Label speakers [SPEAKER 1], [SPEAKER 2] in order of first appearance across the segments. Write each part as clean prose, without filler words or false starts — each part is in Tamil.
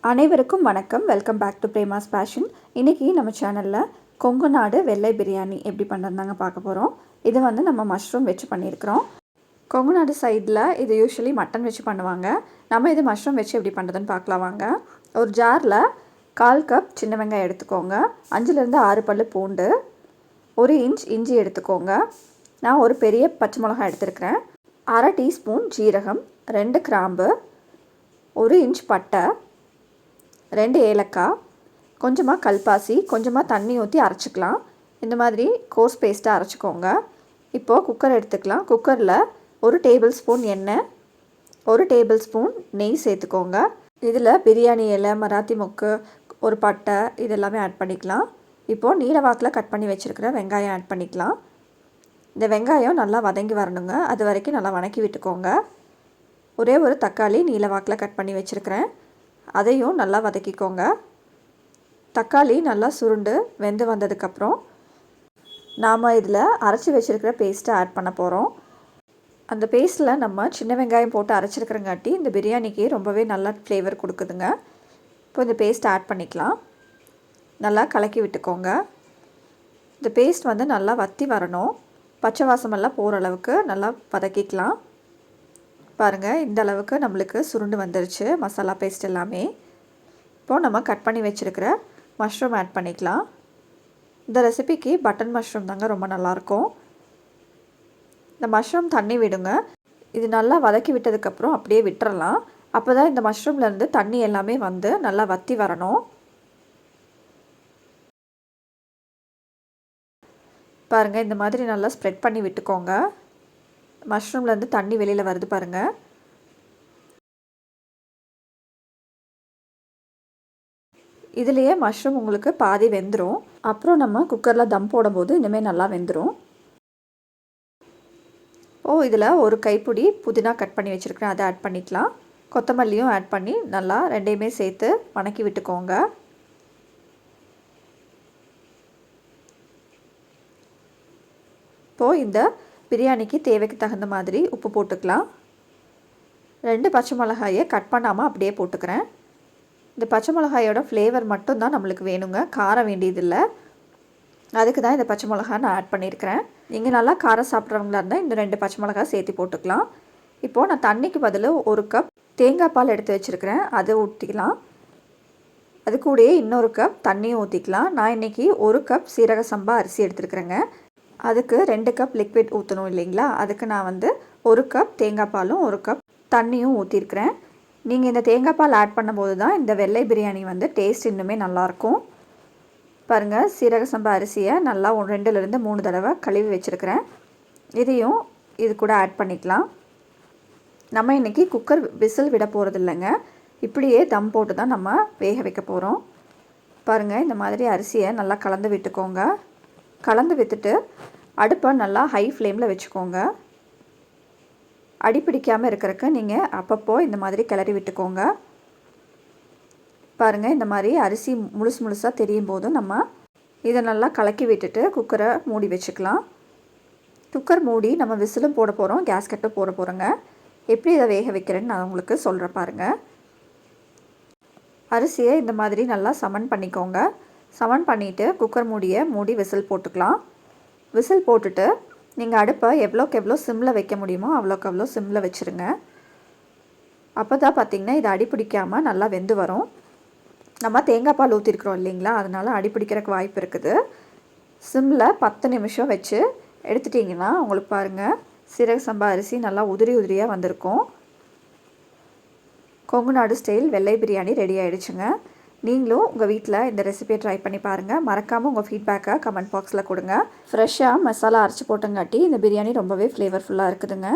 [SPEAKER 1] அனைவருக்கும் வணக்கம். Welcome back to Prema's passion. இன்றைக்கி நம்ம சேனலில் கொங்கு நாடு வெள்ளை பிரியாணி எப்படி பண்ணுறதாங்க பார்க்க போகிறோம். இது வந்து நம்ம மஷ்ரூம் வச்சு பண்ணியிருக்கிறோம். கொங்கு நாடு சைடில் இது யூஸ்வலி மட்டன் வச்சு பண்ணுவாங்க. நம்ம இது மஷ்ரூம் வச்சு எப்படி பண்ணுறதுன்னு பார்க்கலாம் வாங்க. ஒரு ஜாரில் 1/4 கப் சின்ன வெங்காயம் எடுத்துக்கோங்க. 5லேருந்து 6 பல் பூண்டு, 1 இன்ச் இஞ்சி எடுத்துக்கோங்க. நான் ஒரு பெரிய பச்சை மிளகாய் எடுத்துருக்கிறேன். 1/2 டீஸ்பூன் ஜீரகம், 2 கிராம்பு, 1 இன்ச் பட்டை, 2 ஏலக்காய், கொஞ்சமாக கல்பாசி, கொஞ்சமாக தண்ணி ஊற்றி அரைச்சிக்கலாம். இந்த மாதிரி கோர்ஸ் பேஸ்ட்டாக அரைச்சிக்கோங்க. இப்போது குக்கர் எடுத்துக்கலாம். குக்கரில் 1 டேபிள் ஸ்பூன் எண்ணெய், 1 டேபிள் ஸ்பூன் நெய் சேர்த்துக்கோங்க. இதில் பிரியாணி இலை, மராத்தி மொக்கு, ஒரு பட்டை இதெல்லாமே ஆட் பண்ணிக்கலாம். இப்போது நீல வாக்கில் கட் பண்ணி வச்சுருக்கிற வெங்காயம் ஆட் பண்ணிக்கலாம். இந்த வெங்காயம் நல்லா வதங்கி வரணுங்க. அது வரைக்கும் நல்லா வதக்கி விட்டுக்கோங்க. ஒரே ஒரு தக்காளி நீல வாக்கில் கட் பண்ணி வச்சுருக்கிறேன். அதையும் நல்லா வதக்கிக்கோங்க. தக்காளி நல்லா சுருண்டு வெந்து வந்ததுக்கப்புறம் நாம் இதில் அரைச்சி வச்சுருக்கிற பேஸ்ட்டை ஆட் பண்ண போகிறோம். அந்த பேஸ்ட்டில் நம்ம சின்ன வெங்காயம் போட்டு அரைச்சிருக்கிறங்காட்டி இந்த பிரியாணிக்கு ரொம்பவே நல்லா ஃப்ளேவர் கொடுக்குதுங்க. இப்போ இந்த பேஸ்ட் ஆட் பண்ணிக்கலாம். நல்லா கலக்கி விட்டுக்கோங்க. இந்த பேஸ்ட் வந்து நல்லா வற்றி வரணும். பச்சை வாசமெல்லாம் போகிற அளவுக்கு நல்லா வதக்கிக்கலாம். பாருங்கள், இந்த அளவுக்கு நம்மளுக்கு சுருண்டு வந்துருச்சு மசாலா பேஸ்ட் எல்லாமே. இப்போது நம்ம கட் பண்ணி வச்சுருக்கிற மஷ்ரூம் ஆட் பண்ணிக்கலாம். இந்த ரெசிபிக்கு பட்டன் மஷ்ரூம் தாங்க ரொம்ப நல்லாயிருக்கும். இந்த மஷ்ரூம் தண்ணி விடுங்க. இது நல்லா வதக்கி விட்டதுக்கப்புறம் அப்படியே விட்டுறலாம். அப்போ தான் இந்த மஷ்ரூம்லேருந்து தண்ணி எல்லாமே வந்து நல்லா வற்றி வரணும். பாருங்கள், இந்த மாதிரி நல்லா ஸ்ப்ரெட் பண்ணி விட்டுக்கோங்க. மஷ்ரூம்லேருந்து தண்ணி வெளியில் வருது பாருங்கள். இதுலேயே மஷ்ரூம் உங்களுக்கு பாதி வெந்துடும். அப்புறம் நம்ம குக்கரில் தம் போடும்போது இனிமேல் நல்லா வெந்துடும். இதில் ஒரு கைப்பிடி புதினா கட் பண்ணி வச்சுருக்கிறேன், அதை ஆட் பண்ணிக்கலாம். கொத்தமல்லியும் ஆட் பண்ணி நல்லா ரெண்டையுமே சேர்த்து வதக்கி விட்டுக்கோங்க. இப்போது இந்த பிரியாணிக்கு தேவைக்கு தகுந்த மாதிரி உப்பு போட்டுக்கலாம். 2 பச்சை மிளகாயை கட் பண்ணாமல் அப்படியே போட்டுக்கிறேன். இந்த பச்சை மிளகாயோட ஃப்ளேவர் மட்டும்தான் நம்மளுக்கு வேணுங்க, காரம் வேண்டியதில்லை. அதுக்கு தான் இந்த பச்சை மிளகா நான் ஆட் பண்ணியிருக்கிறேன். நீங்கள் நல்லா காரம் சாப்பிட்றவங்களா இருந்தால் இந்த 2 பச்சை மிளகா சேர்த்து போட்டுக்கலாம். இப்போது நான் தண்ணிக்கு பதில் 1 கப் தேங்காய் பால் எடுத்து வச்சுருக்கிறேன், அதை ஊற்றிக்கலாம். அது கூடயே இன்னொரு கப் தண்ணியும் ஊற்றிக்கலாம். நான் இன்றைக்கி 1 கப் சீரக சம்பா அரிசி எடுத்துருக்குறேங்க. அதுக்கு 2 கப் லிக்விட் ஊற்றணும் இல்லைங்களா, அதுக்கு நான் வந்து 1 கப் தேங்காய் பாலும் 1 கப் தண்ணியும் ஊற்றிருக்கிறேன். நீங்கள் இந்த தேங்காய் பால் ஆட் பண்ணும்போது தான் இந்த வெள்ளை பிரியாணி வந்து டேஸ்ட் இன்னுமே நல்லாயிருக்கும். பாருங்கள், சீரக சம்பா அரிசியை நல்லா 2லேருந்து 3 தடவை கழுவி வச்சுருக்கிறேன். இதையும் இது கூட ஆட் பண்ணிக்கலாம். நம்ம இன்றைக்கி குக்கர் விசில் விட போகிறது இல்லைங்க, இப்படியே தம் போட்டு தான் நம்ம வேக வைக்க போகிறோம். பாருங்கள், இந்த மாதிரி அரிசியை நல்லா கலந்து விட்டுக்கோங்க. கலந்து விட்டுட்டு அடுப்பை நல்லா ஹை ஃப்ளேமில் வச்சுக்கோங்க. அடி பிடிக்காமல் இருக்கிறதுக்கு நீங்கள் அப்பப்போ இந்த மாதிரி கிளறி விட்டுக்கோங்க. பாருங்கள், இந்த மாதிரி அரிசி முழுசாக தெரியும் போதும் நம்ம இதை நல்லா கலக்கி விட்டுட்டு குக்கரை மூடி வச்சுக்கலாம். குக்கர் மூடி நம்ம விசிலும் போட போகிறோம், கேஸ்கட்டும் போட போகிறோங்க. எப்படி இதை வேக வைக்கிறேன்னு நான் உங்களுக்கு சொல்கிறேன் பாருங்கள். அரிசியை இந்த மாதிரி நல்லா சமன் பண்ணிக்கோங்க. சமன் பண்ணிவிட்டு குக்கர் மூடி விசில் போட்டுக்கலாம். விசில் போட்டுட்டு நீங்கள் அடுப்பை எவ்வளோக்கு எவ்வளோ சிம்மில் வைக்க முடியுமோ அவ்வளோக்கு அவ்வளோ சிம்மில் வச்சுருங்க. அப்போ தான் பார்த்திங்கன்னா இது அடி பிடிக்காமல் நல்லா வெந்து வரும். நம்ம தேங்காய் பால் ஊற்றிருக்கிறோம் இல்லைங்களா, அதனால் அடி பிடிக்கிறதுக்கு வாய்ப்பு இருக்குது. சிம்மில் 10 நிமிஷம் வச்சு எடுத்துட்டிங்கன்னா உங்களுக்கு பாருங்கள், சீரக சம்பா அரிசி நல்லா உதிரியாக வந்திருக்கும். கொங்கு நாடு ஸ்டைல் வெள்ளை பிரியாணி ரெடி ஆகிடுச்சுங்க. நீங்களும் உங்கள் வீட்டில் இந்த ரெசிபியை ட்ரை பண்ணி பாருங்கள். மறக்காமல் உங்கள் ஃபீட்பேக்கை கமெண்ட் பாக்ஸில் கொடுங்க. ஃப்ரெஷ்ஷாக மசாலா அரைச்சி போட்டங்காட்டி இந்த பிரியாணி ரொம்பவே ஃப்ளேவர்ஃபுல்லாக இருக்குதுங்க.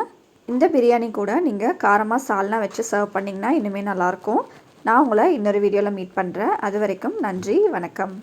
[SPEAKER 1] இந்த பிரியாணி கூட நீங்கள் காரமாக சால்னா வச்சு சர்வ் பண்ணிங்கன்னா இனிமேல் நல்லாயிருக்கும். நான் உங்களை இன்னொரு வீடியோவில் மீட் பண்ணுறேன். அது வரைக்கும் நன்றி, வணக்கம்.